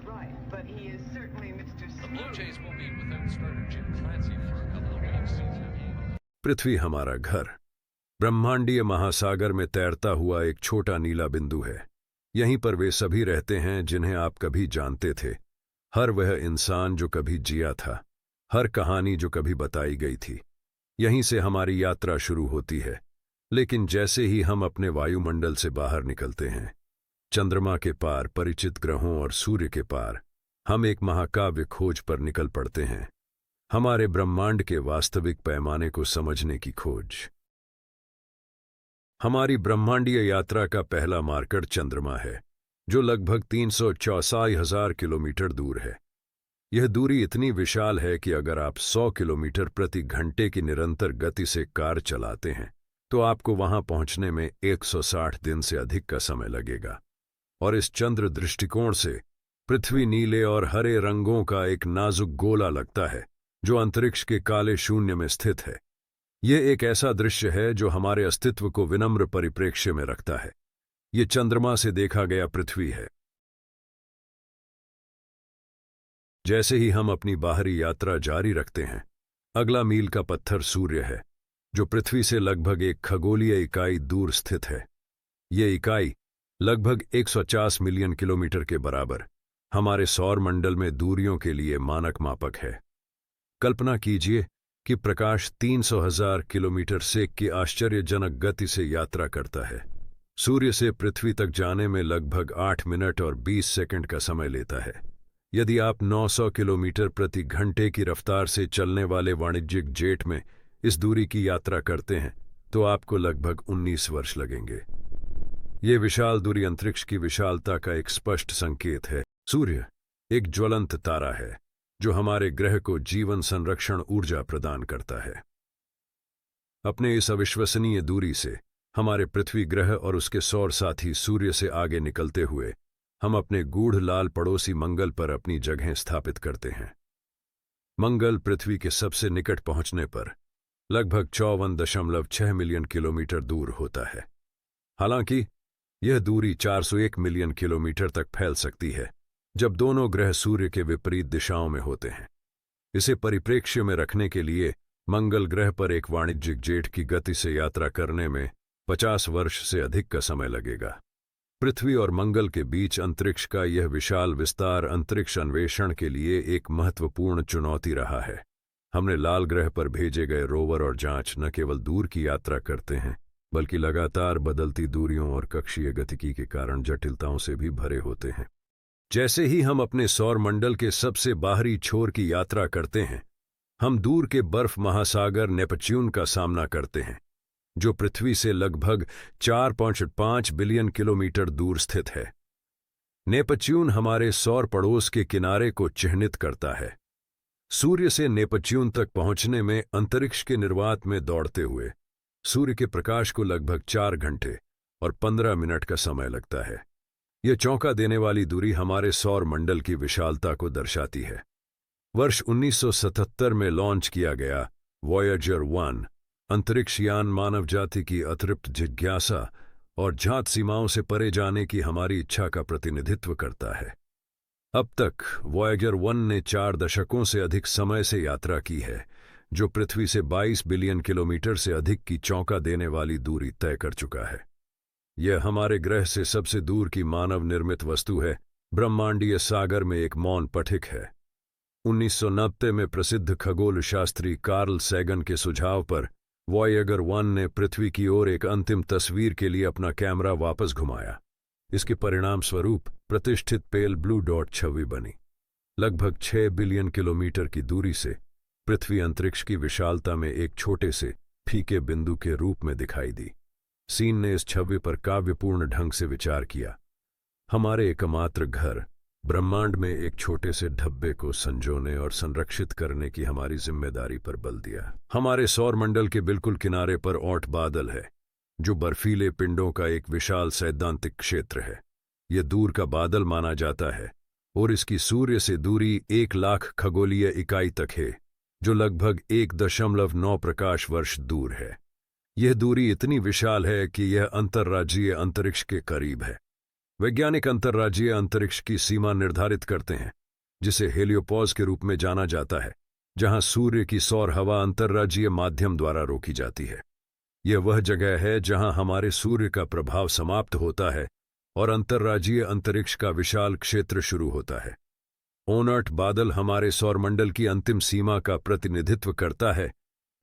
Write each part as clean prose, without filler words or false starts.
Right, but he is certainly Mr. The Blue Smooth. Jays will be without starter Jim Clancy for a couple of weeks. पृथ्वी हमारा घर ब्रह्मांडीय महासागर में तैरता हुआ एक छोटा नीला बिंदु है। यहीं पर वे सभी रहते हैं जिन्हें आप कभी जानते थे, हर वह इंसान जो कभी जिया था, हर कहानी जो कभी बताई गई थी। यहीं से हमारी यात्रा शुरू होती है। लेकिन जैसे ही हम अपने वायुमंडल से बाहर निकलते हैं, चंद्रमा के पार, परिचित ग्रहों और सूर्य के पार, हम एक महाकाव्य खोज पर निकल पड़ते हैं, हमारे ब्रह्मांड के वास्तविक पैमाने को समझने की खोज। हमारी ब्रह्मांडीय यात्रा का पहला मार्कर चंद्रमा है, जो लगभग 364,000 किलोमीटर दूर है। यह दूरी इतनी विशाल है कि अगर आप 100 किलोमीटर प्रति घंटे की निरंतर गति से कार चलाते हैं तो आपको वहां पहुंचने में 160 दिन से अधिक का समय लगेगा। और इस चंद्र दृष्टिकोण से पृथ्वी नीले और हरे रंगों का एक नाजुक गोला लगता है जो अंतरिक्ष के काले शून्य में स्थित है। यह एक ऐसा दृश्य है जो हमारे अस्तित्व को विनम्र परिप्रेक्ष्य में रखता है। यह चंद्रमा से देखा गया पृथ्वी है। जैसे ही हम अपनी बाहरी यात्रा जारी रखते हैं, अगला मील का पत्थर सूर्य है, जो पृथ्वी से लगभग एक खगोलीय इकाई दूर स्थित है। यह इकाई लगभग 150 मिलियन किलोमीटर के बराबर हमारे सौर मंडल में दूरियों के लिए मानक मापक है। कल्पना कीजिए कि प्रकाश 300,000 किलोमीटर सेक की आश्चर्यजनक गति से यात्रा करता है। सूर्य से पृथ्वी तक जाने में लगभग 8 मिनट और 20 सेकंड का समय लेता है। यदि आप 900 किलोमीटर प्रति घंटे की रफ्तार से चलने वाले वाणिज्यिक जेट में इस दूरी की यात्रा करते हैं तो आपको लगभग 19 वर्ष लगेंगे। यह विशाल दूरी अंतरिक्ष की विशालता का एक स्पष्ट संकेत है। सूर्य एक ज्वलंत तारा है जो हमारे ग्रह को जीवन संरक्षण ऊर्जा प्रदान करता है। अपने इस अविश्वसनीय दूरी से हमारे पृथ्वी ग्रह और उसके सौर साथी सूर्य से आगे निकलते हुए हम अपने गूढ़ लाल पड़ोसी मंगल पर अपनी जगह स्थापित करते हैं। मंगल पृथ्वी के सबसे निकट पहुंचने पर लगभग 54.6 मिलियन किलोमीटर दूर होता है। हालांकि यह दूरी 401 मिलियन किलोमीटर तक फैल सकती है जब दोनों ग्रह सूर्य के विपरीत दिशाओं में होते हैं। इसे परिप्रेक्ष्य में रखने के लिए मंगल ग्रह पर एक वाणिज्यिक जेट की गति से यात्रा करने में 50 वर्ष से अधिक का समय लगेगा। पृथ्वी और मंगल के बीच अंतरिक्ष का यह विशाल विस्तार अंतरिक्ष अन्वेषण के लिए एक महत्वपूर्ण चुनौती रहा है। हमने लाल ग्रह पर भेजे गए रोवर और जांच न केवल दूर की यात्रा करते हैं, बल्कि लगातार बदलती दूरियों और कक्षीय गतिकी के कारण जटिलताओं से भी भरे होते हैं। जैसे ही हम अपने सौर मंडल के सबसे बाहरी छोर की यात्रा करते हैं, हम दूर के बर्फ महासागर नेपच्यून का सामना करते हैं, जो पृथ्वी से लगभग 4.5 बिलियन किलोमीटर दूर स्थित है। नेपच्यून हमारे सौर पड़ोस के किनारे को चिह्नित करता है। सूर्य से नेपच्यून तक पहुंचने में अंतरिक्ष के निर्वात में दौड़ते हुए सूर्य के प्रकाश को लगभग 4 घंटे और 15 मिनट का समय लगता है। यह चौंका देने वाली दूरी हमारे सौर मंडल की विशालता को दर्शाती है। वर्ष 1977 में लॉन्च किया गया वॉयेजर 1 अंतरिक्ष यान मानव जाति की अतृप्त जिज्ञासा और ज्ञात सीमाओं से परे जाने की हमारी इच्छा का प्रतिनिधित्व करता है। अब तक वॉयेजर 1 ने 4 दशकों से अधिक समय से यात्रा की है, जो पृथ्वी से 22 बिलियन किलोमीटर से अधिक की चौंका देने वाली दूरी तय कर चुका है। यह हमारे ग्रह से सबसे दूर की मानव निर्मित वस्तु है। ब्रह्मांडीय सागर में एक मौन पथिक है। 1990 में प्रसिद्ध खगोल शास्त्री कार्ल सैगन के सुझाव पर वॉयेजर 1 ने पृथ्वी की ओर एक अंतिम तस्वीर के लिए अपना कैमरा वापस घुमाया। इसके परिणाम स्वरूप प्रतिष्ठित पेल ब्लू डॉट छवि बनी। लगभग 6 बिलियन किलोमीटर की दूरी से पृथ्वी अंतरिक्ष की विशालता में एक छोटे से फीके बिंदु के रूप में दिखाई दी। सीन ने इस छवि पर काव्यपूर्ण ढंग से विचार किया। हमारे एकमात्र घर ब्रह्मांड में एक छोटे से धब्बे को संजोने और संरक्षित करने की हमारी जिम्मेदारी पर बल दिया। हमारे सौर मंडल के बिल्कुल किनारे पर ओट बादल है, जो बर्फीले पिंडों का एक विशाल सैद्धांतिक क्षेत्र है। यह दूर का बादल माना जाता है और इसकी सूर्य से दूरी 1 लाख खगोलीय इकाई तक है, जो लगभग 1.9 प्रकाश वर्ष दूर है। यह दूरी इतनी विशाल है कि यह अंतर्राज्यीय अंतरिक्ष के करीब है। वैज्ञानिक अंतर्राज्यीय अंतरिक्ष की सीमा निर्धारित करते हैं, जिसे हेलियोपॉज के रूप में जाना जाता है, जहां सूर्य की सौर हवा अंतर्राज्यीय माध्यम द्वारा रोकी जाती है। यह वह जगह है जहां हमारे सूर्य का प्रभाव समाप्त होता है और अंतर्राज्यीय अंतरिक्ष का विशाल क्षेत्र शुरू होता है। ओनर्ट बादल हमारे सौरमंडल की अंतिम सीमा का प्रतिनिधित्व करता है,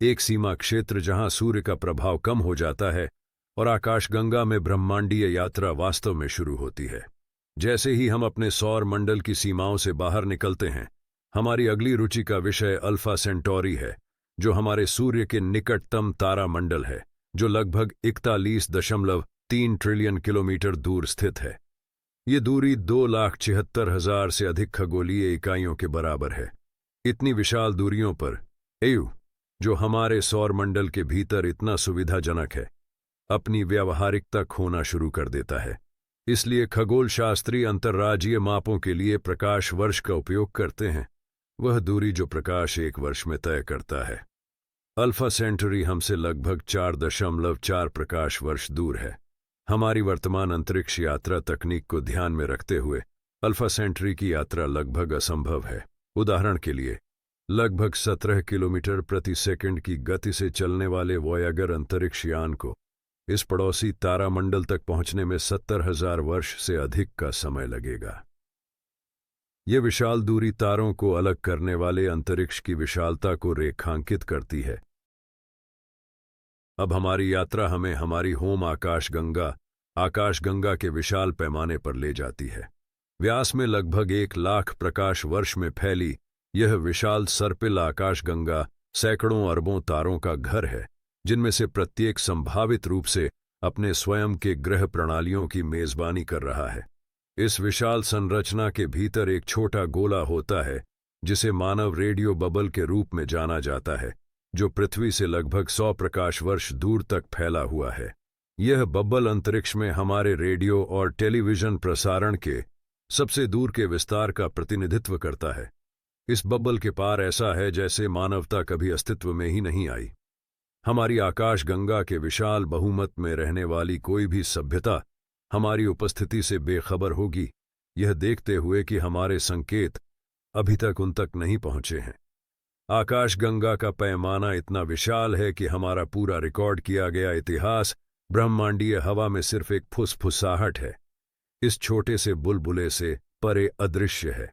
एक सीमा क्षेत्र जहां सूर्य का प्रभाव कम हो जाता है और आकाशगंगा में ब्रह्मांडीय यात्रा वास्तव में शुरू होती है। जैसे ही हम अपने सौर मंडल की सीमाओं से बाहर निकलते हैं, हमारी अगली रुचि का विषय अल्फा सेंटोरी है, जो हमारे सूर्य के निकटतम तारा मंडल है, जो लगभग 41.3 ट्रिलियन किलोमीटर दूर स्थित है। ये दूरी 2,76,000 से अधिक खगोलीय इकाइयों के बराबर है। इतनी विशाल दूरियों पर एयू, जो हमारे सौर मंडल के भीतर इतना सुविधाजनक है, अपनी व्यावहारिकता खोना शुरू कर देता है। इसलिए खगोल शास्त्री अंतर्राज्यीय मापों के लिए प्रकाश वर्ष का उपयोग करते हैं, वह दूरी जो प्रकाश एक वर्ष में तय करता है। अल्फा सेंटोरी हमसे लगभग 4.4 प्रकाश वर्ष दूर है। हमारी वर्तमान अंतरिक्ष यात्रा तकनीक को ध्यान में रखते हुए अल्फा सेंटोरी की यात्रा लगभग असंभव है। उदाहरण के लिए, लगभग 17 किलोमीटर प्रति सेकंड की गति से चलने वाले वोयागर अंतरिक्ष यान को इस पड़ोसी तारामंडल तक पहुंचने में 70,000 वर्ष से अधिक का समय लगेगा। यह विशाल दूरी तारों को अलग करने वाले अंतरिक्ष की विशालता को रेखांकित करती है। अब हमारी यात्रा हमें हमारी होम आकाशगंगा के विशाल पैमाने पर ले जाती है। व्यास में लगभग 1,00,000 प्रकाश वर्ष में फैली यह विशाल सर्पिल आकाशगंगा सैकड़ों अरबों तारों का घर है, जिनमें से प्रत्येक संभावित रूप से अपने स्वयं के ग्रह प्रणालियों की मेजबानी कर रहा है। इस विशाल संरचना के भीतर एक छोटा गोला होता है, जिसे मानव रेडियो बबल के रूप में जाना जाता है, जो पृथ्वी से लगभग 100 प्रकाश वर्ष दूर तक फैला हुआ है। यह बबल अंतरिक्ष में हमारे रेडियो और टेलीविजन प्रसारण के सबसे दूर के विस्तार का प्रतिनिधित्व करता है। इस बबल के पार ऐसा है जैसे मानवता कभी अस्तित्व में ही नहीं आई। हमारी आकाशगंगा के विशाल बहुमत में रहने वाली कोई भी सभ्यता हमारी उपस्थिति से बेखबर होगी, यह देखते हुए कि हमारे संकेत अभी तक उन तक नहीं पहुंचे हैं। आकाशगंगा का पैमाना इतना विशाल है कि हमारा पूरा रिकॉर्ड किया गया इतिहास ब्रह्मांडीय हवा में सिर्फ एक फुसफुसाहट है, इस छोटे से बुलबुले से परे अदृश्य है।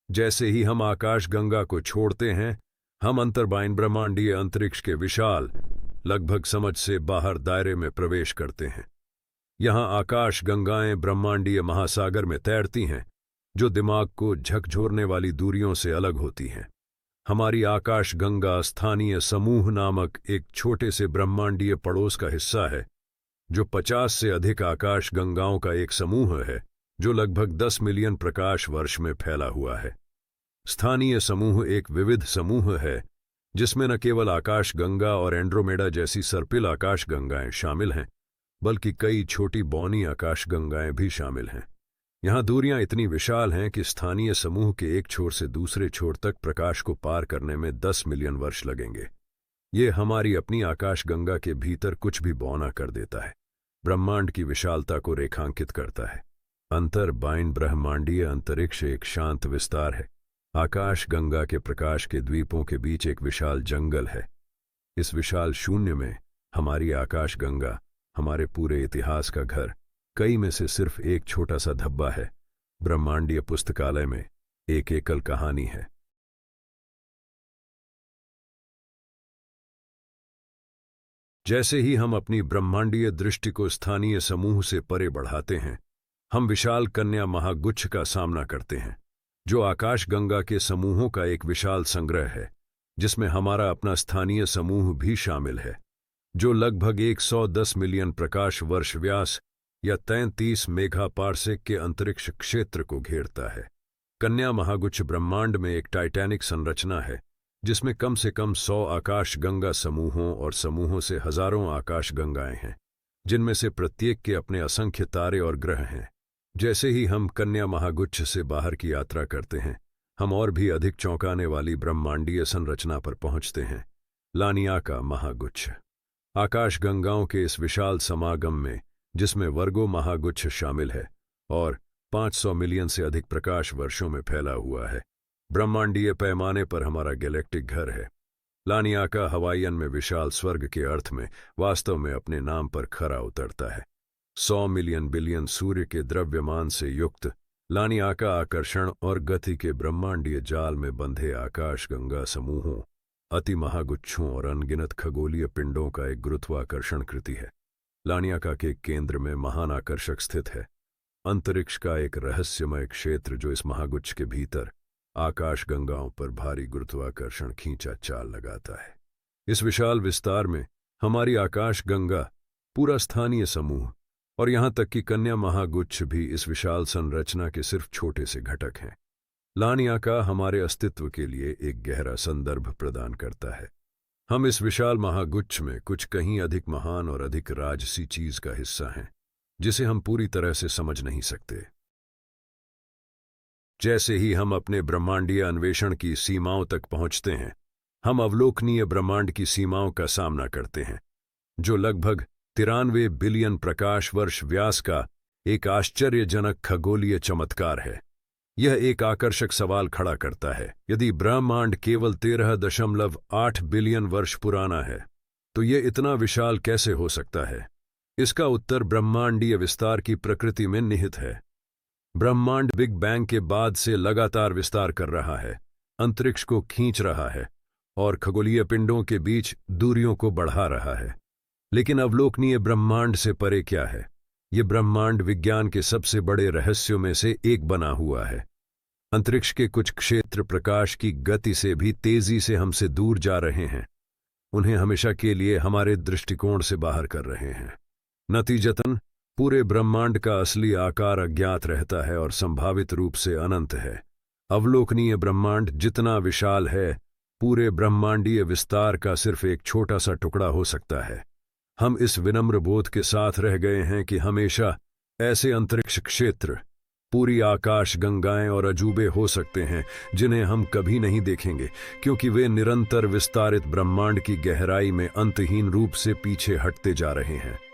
जैसे ही हम आकाशगंगा को छोड़ते हैं, हम अंतर्बाइन ब्रह्मांडीय अंतरिक्ष के विशाल लगभग समझ से बाहर दायरे में प्रवेश करते हैं। यहां आकाशगंगाएं ब्रह्मांडीय महासागर में तैरती हैं, जो दिमाग को झकझोरने वाली दूरियों से अलग होती हैं। हमारी आकाशगंगा स्थानीय समूह नामक एक छोटे से ब्रह्मांडीय पड़ोस का हिस्सा है, जो 50 से अधिक आकाशगंगाओं का एक समूह है, जो लगभग 10 मिलियन प्रकाश वर्ष में फैला हुआ है। स्थानीय समूह एक विविध समूह है, जिसमें न केवल आकाशगंगा और एंड्रोमेडा जैसी सर्पिल आकाशगंगाएं शामिल हैं, बल्कि कई छोटी बौनी आकाशगंगाएं भी शामिल हैं। यहां दूरियां इतनी विशाल हैं कि स्थानीय समूह के एक छोर से दूसरे छोर तक प्रकाश को पार करने में 10 मिलियन वर्ष लगेंगे। ये हमारी अपनी आकाशगंगा के भीतर कुछ भी बौना कर देता है, ब्रह्मांड की विशालता को रेखांकित करता है। अंतर्बाइन ब्रह्मांडीय अंतरिक्ष एक शांत विस्तार है। आकाशगंगा के प्रकाश के द्वीपों के बीच एक विशाल जंगल है। इस विशाल शून्य में हमारी आकाशगंगा, हमारे पूरे इतिहास का घर, कई में से सिर्फ एक छोटा सा धब्बा है। ब्रह्मांडीय पुस्तकालय में एक एकल कहानी है। जैसे ही हम अपनी ब्रह्मांडीय दृष्टि को स्थानीय समूह से परे बढ़ाते हैं, हम विशाल कन्या महागुच्छ का सामना करते हैं, जो आकाशगंगा के समूहों का एक विशाल संग्रह है, जिसमें हमारा अपना स्थानीय समूह भी शामिल है, जो लगभग 110 मिलियन प्रकाश वर्ष व्यास या 33 मेगापार्सेक के अंतरिक्ष क्षेत्र को घेरता है। कन्या महागुच्छ ब्रह्मांड में एक टाइटैनिक संरचना है, जिसमें कम से कम 100 आकाशगंगा समूहों और समूहों से हजारों आकाशगंगाएं हैं, जिनमें से प्रत्येक के अपने असंख्य तारे और ग्रह हैं। जैसे ही हम कन्या महागुच्छ से बाहर की यात्रा करते हैं, हम और भी अधिक चौंकाने वाली ब्रह्मांडीय संरचना पर पहुंचते हैं। लानियाका महागुच्छ। आकाशगंगाओं के इस विशाल समागम में, जिसमें वर्गो महागुच्छ शामिल है, और 500 मिलियन से अधिक प्रकाश वर्षों में फैला हुआ है। ब्रह्मांडीय पैमाने पर हमारा गैलेक्टिक घर है। लानियाका हवाईयन में विशाल स्वर्ग के अर्थ में वास्तव में अपने नाम पर खरा उतरता है। 100 मिलियन बिलियन सूर्य के द्रव्यमान से युक्त लानियाका आकर्षण और गति के ब्रह्मांडीय जाल में बंधे आकाशगंगा समूहों, अति महागुच्छों और अनगिनत खगोलीय पिंडों का एक गुरुत्वाकर्षण कृति है। लानियाका के केंद्र में महान आकर्षक स्थित है, अंतरिक्ष का एक रहस्यमय क्षेत्र जो इस महागुच्छ के भीतर आकाशगंगाओं पर भारी गुरुत्वाकर्षण खींचा चाल लगाता है। इस विशाल विस्तार में हमारी आकाशगंगा, पूरा स्थानीय समूह और यहां तक कि कन्या महागुच्छ भी इस विशाल संरचना के सिर्फ छोटे से घटक हैं। लानियाका हमारे अस्तित्व के लिए एक गहरा संदर्भ प्रदान करता है। हम इस विशाल महागुच्छ में कुछ कहीं अधिक महान और अधिक राजसी चीज का हिस्सा हैं, जिसे हम पूरी तरह से समझ नहीं सकते। जैसे ही हम अपने ब्रह्मांडीय अन्वेषण की सीमाओं तक पहुंचते हैं, हम अवलोकनीय ब्रह्मांड की सीमाओं का सामना करते हैं, जो लगभग 93 बिलियन प्रकाश वर्ष व्यास का एक आश्चर्यजनक खगोलीय चमत्कार है। यह एक आकर्षक सवाल खड़ा करता है, यदि ब्रह्मांड केवल 13.8 बिलियन वर्ष पुराना है, तो यह इतना विशाल कैसे हो सकता है? इसका उत्तर ब्रह्मांडीय विस्तार की प्रकृति में निहित है। ब्रह्मांड बिग बैंग के बाद से लगातार विस्तार कर रहा है, अंतरिक्ष को खींच रहा है और खगोलीय पिंडों के बीच दूरियों को बढ़ा रहा है। लेकिन अवलोकनीय ब्रह्मांड से परे क्या है? ये ब्रह्मांड विज्ञान के सबसे बड़े रहस्यों में से एक बना हुआ है। अंतरिक्ष के कुछ क्षेत्र प्रकाश की गति से भी तेजी से हमसे दूर जा रहे हैं, उन्हें हमेशा के लिए हमारे दृष्टिकोण से बाहर कर रहे हैं। नतीजतन पूरे ब्रह्मांड का असली आकार अज्ञात रहता है और संभावित रूप से अनंत है। अवलोकनीय ब्रह्मांड जितना विशाल है, पूरे ब्रह्मांडीय विस्तार का सिर्फ एक छोटा सा टुकड़ा हो सकता है। हम इस विनम्र बोध के साथ रह गए हैं कि हमेशा ऐसे अंतरिक्ष क्षेत्र, पूरी आकाश गंगाएं और अजूबे हो सकते हैं जिन्हें हम कभी नहीं देखेंगे, क्योंकि वे निरंतर विस्तारित ब्रह्मांड की गहराई में अंतहीन रूप से पीछे हटते जा रहे हैं।